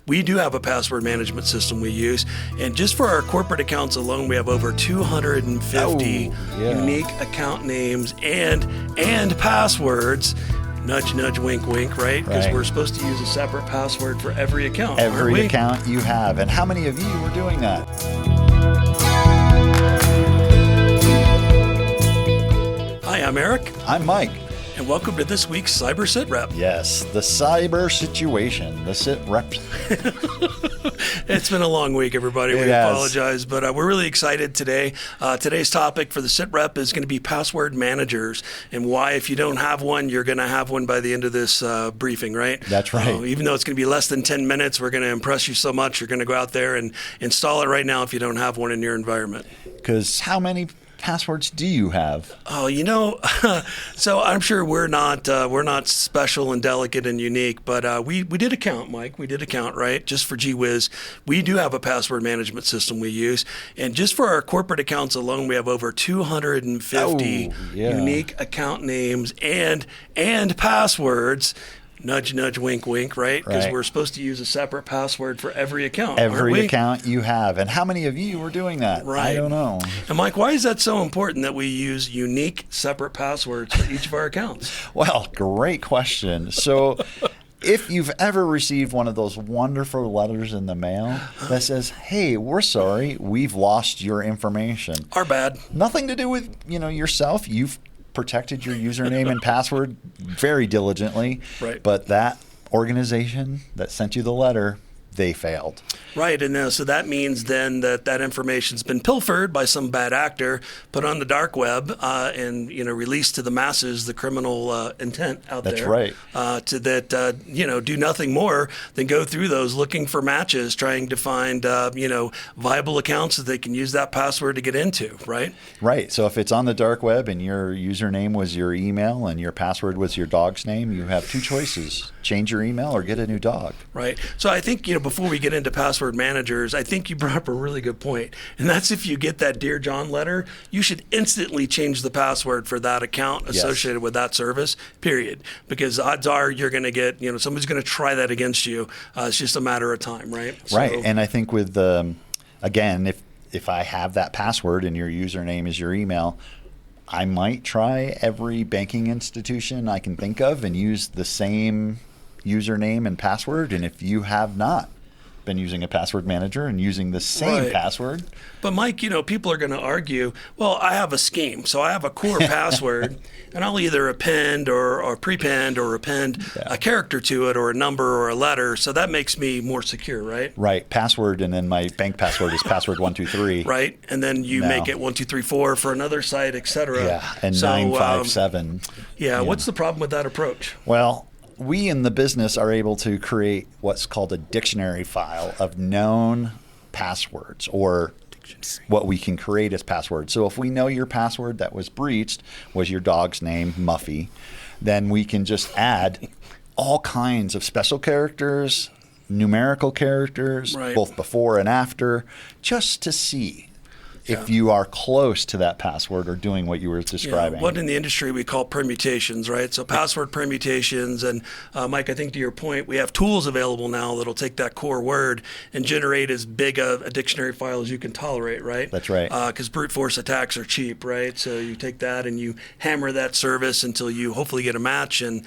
we do have a password management system we use. And just for our corporate accounts alone, we have over 250 unique account names and passwords. Nudge, nudge, wink, wink, right? Because we're supposed to use a separate password for every account. Every account you have. And how many of you are doing that? Hi, I'm Eric. I'm Mike. And welcome to this week's Cyber Sitrep. Yes, the cyber situation, the Sitrep. It's been a long week, everybody. We apologize, but we're really excited today. Today's topic for the Sitrep is going to be password managers and why, if you don't have one, you're going to have one by the end of this briefing, right? That's right. Even though it's going to be less than 10 minutes, we're going to impress you so much, you're going to go out there and install it right now if you don't have one in your environment. Because how many passwords do you have? Oh, so I'm sure we're not special and delicate and unique, but we did a count, Mike. We did a count, right? Just for gee whiz, we do have a password management system we use, and just for our corporate accounts alone, we have over 250 unique account names and passwords. Nudge, nudge, wink, wink, right? Because we're supposed to use a separate password for every account. Every account you have. And how many of you are doing that? Right. I don't know. And Mike, why is that so important that we use unique separate passwords for each of our accounts? Well, great question. So if you've ever received one of those wonderful letters in the mail that says, hey, we're sorry, we've lost your information. Our bad. Nothing to do with, yourself. You've protected your username and password very diligently, but that organization that sent you the letter, they failed. Right, and so that means then that information's been pilfered by some bad actor, put on the dark web, and released to the masses the criminal intent out there. That's right. Do nothing more than go through those, looking for matches, trying to find viable accounts that they can use that password to get into. Right. Right. So if it's on the dark web and your username was your email and your password was your dog's name, you have two choices: change your email or get a new dog. Right. So I think before we get into password managers, I think you brought up a really good point. And that's if you get that Dear John letter, you should instantly change the password for that account associated with that service, period. Because odds are you're going to get, somebody's going to try that against you. It's just a matter of time, right? Right. And I think with, again, if I have that password and your username is your email, I might try every banking institution I can think of and use the same username and password. And if you have not been using a password manager and using the same password. But Mike, people are going to argue, well, I have a scheme. So I have a core password and I'll either append or prepend or append a character to it or a number or a letter. So that makes me more secure, right? Right. Password, and then my bank password is password 123. Right. And then you make it 1234 for another site, et cetera. Yeah. And 957. What's the problem with that approach? Well, we in the business are able to create what's called a dictionary file of known passwords, or what we can create as passwords. So if we know your password that was breached was your dog's name, Muffy, then we can just add all kinds of special characters, numerical characters, both before and after, just to see if you are close to that password or doing what you were describing. What in the industry we call permutations, right? So password permutations. And Mike, I think to your point, we have tools available now that'll take that core word and generate as big a dictionary file as you can tolerate, right? That's right. Because brute force attacks are cheap, right? So you take that and you hammer that service until you hopefully get a match. And,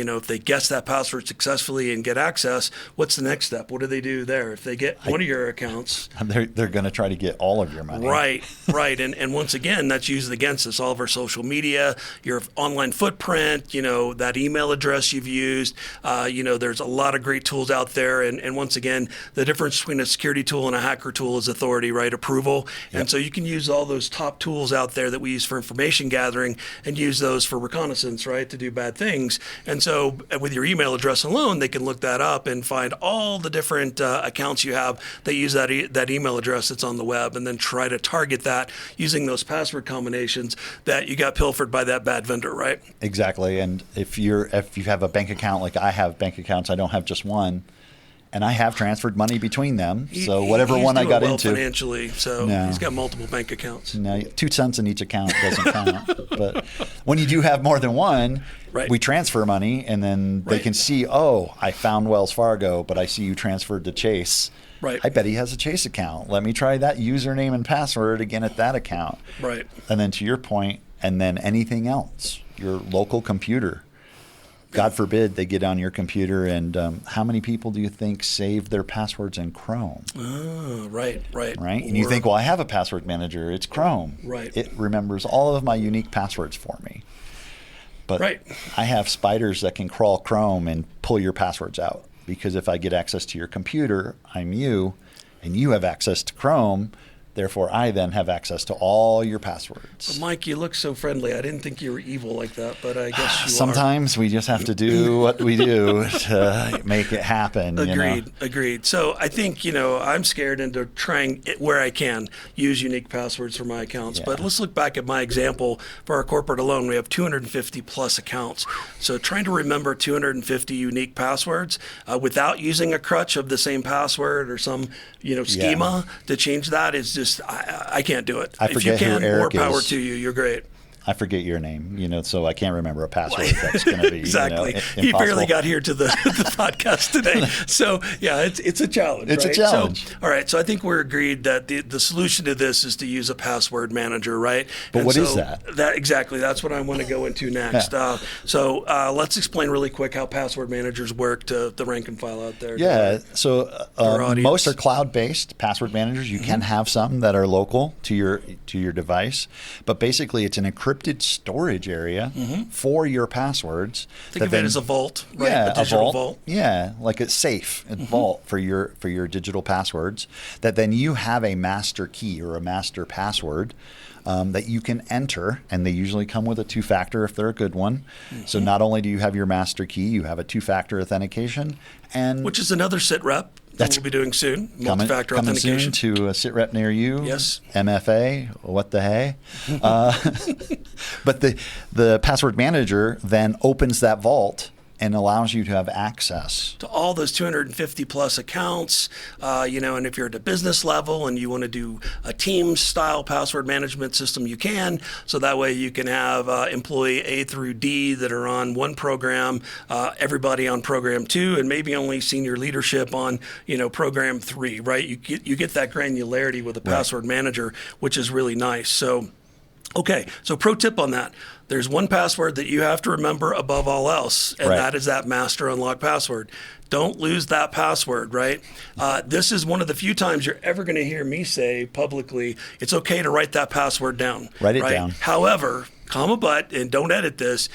if they guess that password successfully and get access, what's the next step? What do they do there? If they get one of your accounts, they're going to try to get all of your money. Right. And once again, that's used against us. All of our social media, your online footprint, that email address you've used. There's a lot of great tools out there. And once again, the difference between a security tool and a hacker tool is authority, right? Approval. Yep. And so you can use all those top tools out there that we use for information gathering and use those for reconnaissance, right? To do bad things. And so with your email address alone, they can look that up and find all the different accounts you have that use that email address that's on the web, and then try to target that using those password combinations that you got pilfered by that bad vendor, right? Exactly. And if you have a bank account like I have bank accounts, I don't have just one, And I have transferred money between them. He's one I doing got well into financially, so No. he's got multiple bank accounts. No, 2 cents in each account doesn't count. But when you do have more than one, Right. we transfer money, and then they Right. can see, oh, I found Wells Fargo, but I see you transferred to Chase. Right. I bet he has a Chase account. Let me try that username and password again at that account. Right. And then to your point, and then anything else, your local computer. God forbid they get on your computer, and how many people do you think save their passwords in Chrome? Oh, right. Right? And you think, well, I have a password manager. It's Chrome. Right. It remembers all of my unique passwords for me. But Right. I have spiders that can crawl Chrome and pull your passwords out. Because if I get access to your computer, I'm you, and you have access to Chrome. Therefore, I then have access to all your passwords. Well, Mike, you look so friendly. I didn't think you were evil like that, but I guess you Sometimes we just have to do what we do to make it happen. Agreed. So I think, I'm scared into trying it where I can use unique passwords for my accounts. Yeah. But let's look back at my example. For our corporate alone, we have 250 plus accounts. So trying to remember 250 unique passwords without using a crutch of the same password or some, schema to change that is just, I can't do it. I If you forget who can, Eric more power is. to you. You're great. I forget your name, so I can't remember a password that's going to be Exactly. impossible. He barely got here to the podcast today. So, yeah, it's a challenge. It's right? a challenge. So, all right. So I think we're agreed that the solution to this is to use a password manager, right? But and what so is that? Exactly. That's what I want to go into next. So let's explain really quick how password managers work to the rank and file out there. Yeah. So Our audience. most are cloud-based password managers. You can have some that are local to your device, but basically it's an encrypted storage area for your passwords. Think of it as a vault, right? Yeah, a digital vault. Yeah, like a safe, a vault for your digital passwords. That then you have a master key or a master password that you can enter, and they usually come with a 2-factor if they're a good one. So not only do you have your master key, you have a 2-factor authentication, and Which is another Sitrep that we'll be doing soon. Multi-factor coming authentication. soon to a Sitrep near you. Yes. MFA, what the hey? But the password manager then opens that vault and allows you to have access to all those 250 plus accounts, and if you're at a business level and you want to do a Teams style password management system, you can. So that way you can have employee A through D that are on one program, everybody on program 2, and maybe only senior leadership on, program 3, right? You get that granularity with a password manager, which is really nice. So, okay, so pro tip on that. There's one password that you have to remember above all else, and that is that master unlock password. Don't lose that password, right? This is one of the few times you're ever going to hear me say publicly, it's okay to write that password down. Write it down. However, comma but, and don't edit this,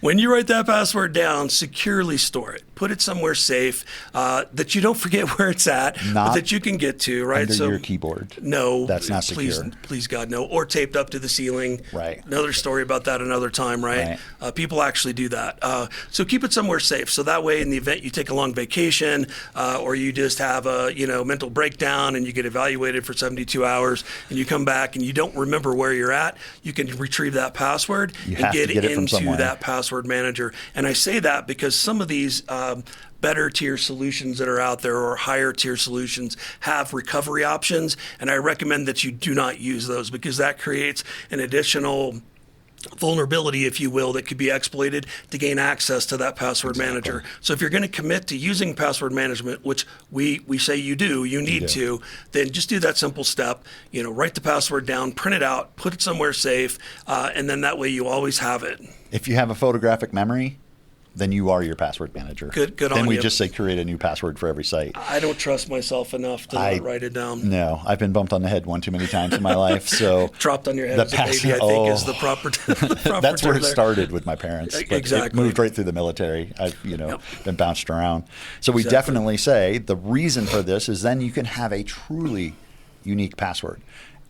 when you write that password down, securely store it. Put it somewhere safe that you don't forget where it's at, but that you can get to, right? Under your keyboard. No. That's not secure. Please, God, no. Or taped up to the ceiling. Right. Another story about that another time, right? People actually do that. So keep it somewhere safe. So that way, in the event you take a long vacation or you just have a mental breakdown and you get evaluated for 72 hours and you come back and you don't remember where you're at, you can retrieve that password and get into that password manager. And I say that because some of these better tier solutions that are out there or higher tier solutions have recovery options, and I recommend that you do not use those because that creates an additional vulnerability, if you will, that could be exploited to gain access to that password manager. So if you're going to commit to using password management, which we say you need to, then just do that simple step, write the password down, print it out, put it somewhere safe, and then that way you always have it. If you have a photographic memory, then you are your password manager. Good then on we you. just say create a new password for every site. I don't trust myself enough to not write it down. No, I've been bumped on the head one too many times in my life. So dropped on your head as a baby, I think is the proper that's where it there. started with my parents. But Exactly. It moved right through the military. I've been bounced around. So we definitely say the reason for this is then you can have a truly unique password.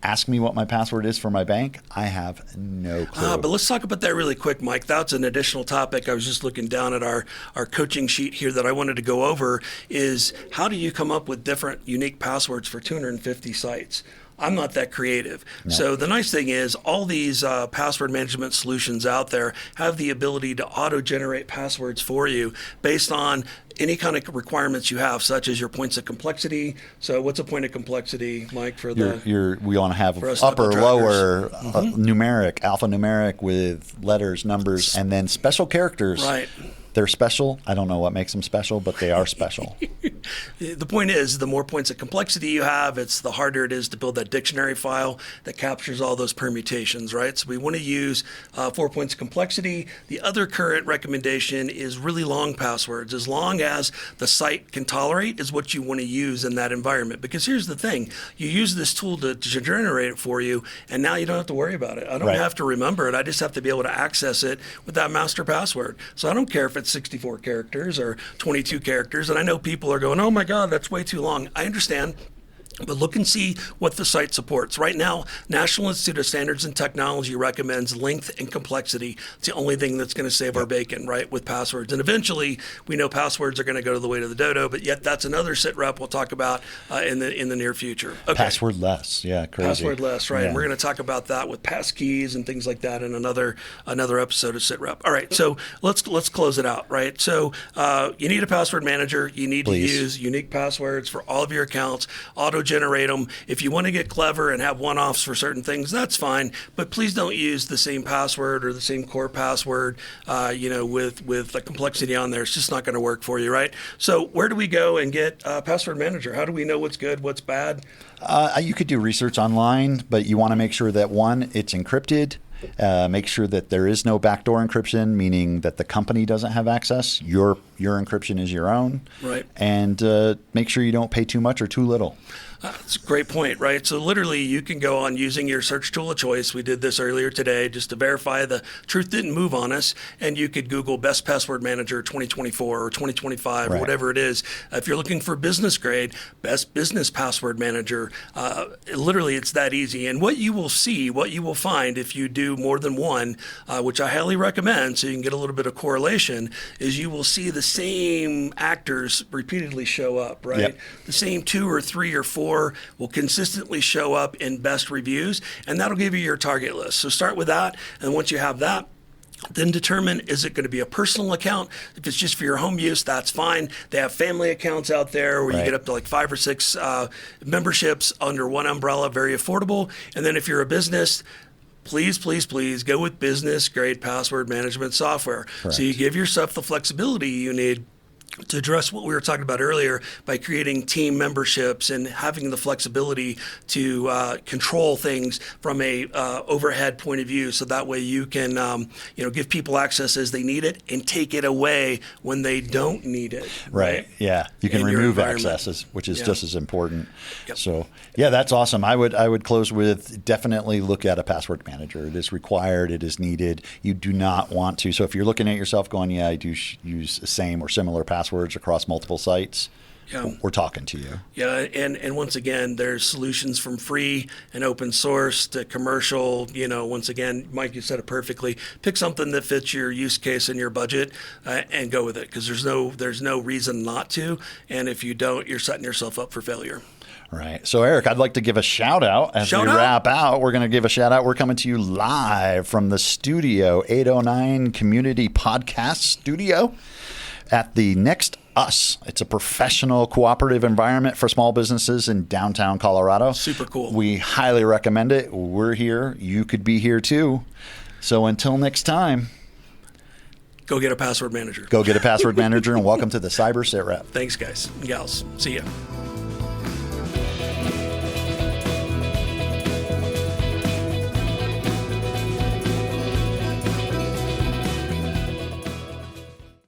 Ask me what my password is for my bank. I have no clue. But let's talk about that really quick, Mike. That's an additional topic. I was just looking down at our coaching sheet here that I wanted to go over is how do you come up with different unique passwords for 250 sites? I'm not that creative. No. So the nice thing is all these password management solutions out there have the ability to auto-generate passwords for you based on any kind of requirements you have, such as your points of complexity. So what's a point of complexity, Mike, for the... we want to have for us upper, knuckle lower, trackers. numeric, alphanumeric with letters, numbers, and then special characters. Right. They're special. I don't know what makes them special, but they are special. The point is, the more points of complexity you have, it's the harder it is to build that dictionary file that captures all those permutations, right? So we want to use 4 points of complexity. The other current recommendation is really long passwords. As long as the site can tolerate is what you want to use in that environment. Because here's the thing. You use this tool to generate it for you, and now you don't have to worry about it. I don't have to remember it. I just have to be able to access it with that master password. So I don't care if it's 64 characters or 22 characters. And I know people are going, oh my God, that's way too long. I understand. But look and see what the site supports. Right now, National Institute of Standards and Technology recommends length and complexity. It's the only thing that's going to save our bacon, right, with passwords. And eventually, we know passwords are going to go to the way to the dodo, but yet that's another sitrep we'll talk about in the near future. Okay. Passwordless, yeah, crazy. Passwordless, right. Yeah. And we're going to talk about that with passkeys and things like that in another episode of sitrep. All right, so let's close it out, right? So you need a password manager. You need to use unique passwords for all of your accounts, auto-generate them. If you want to get clever and have one-offs for certain things, that's fine. But please don't use the same password or the same core password, with the complexity on there. It's just not going to work for you, right? So where do we go and get a password manager? How do we know what's good, what's bad? You could do research online, but you want to make sure that, one, it's encrypted. Make sure that there is no backdoor encryption, meaning that the company doesn't have access. Your encryption is your own. Right. And make sure you don't pay too much or too little. That's a great point, right? So literally you can go on using your search tool of choice. We did this earlier today just to verify the truth didn't move on us. And you could Google Best Password Manager 2024 or 2025 or whatever it is. If you're looking for business grade, Best Business Password Manager, literally it's that easy. And what you will find if you do more than one, which I highly recommend so you can get a little bit of correlation, is you will see the same actors repeatedly show up, right? Yep. The same 2 or 3 or 4 will consistently show up in best reviews, and that'll give you your target list. So start with that, and once you have that, then determine, is it going to be a personal account? If it's just for your home use, that's fine. They have family accounts out there where you get up to like 5 or 6 memberships under one umbrella, very affordable. And then if you're a business, please go with business grade password management software. Correct. So you give yourself the flexibility you need to address what we were talking about earlier by creating team memberships and having the flexibility to control things from a overhead point of view. So that way you can give people access as they need it and take it away when they don't need it. Right. Yeah. You can remove accesses, which is just as important. Yep. So yeah, that's awesome. I would close with definitely look at a password manager. It is required. It is needed. You do not want to. So if you're looking at yourself going, yeah, I do use the same or similar passwords across multiple sites, we're talking to you. Yeah, and once again, there's solutions from free and open source to commercial. Once again, Mike, you said it perfectly. Pick something that fits your use case and your budget, and go with it. Because there's no reason not to. And if you don't, you're setting yourself up for failure. Right. So, Eric, I'd like to give a shout out as we wrap out. We're going to give a shout out. We're coming to you live from the studio, 809 Community Podcast Studio at the Next Us. It's a professional cooperative environment for small businesses in downtown Colorado. Super cool. We highly recommend it. We're here. You could be here too. So until next time, go get a password manager. Go get a password manager and welcome to the Cyber Sitrep. Thanks, guys and gals. See ya.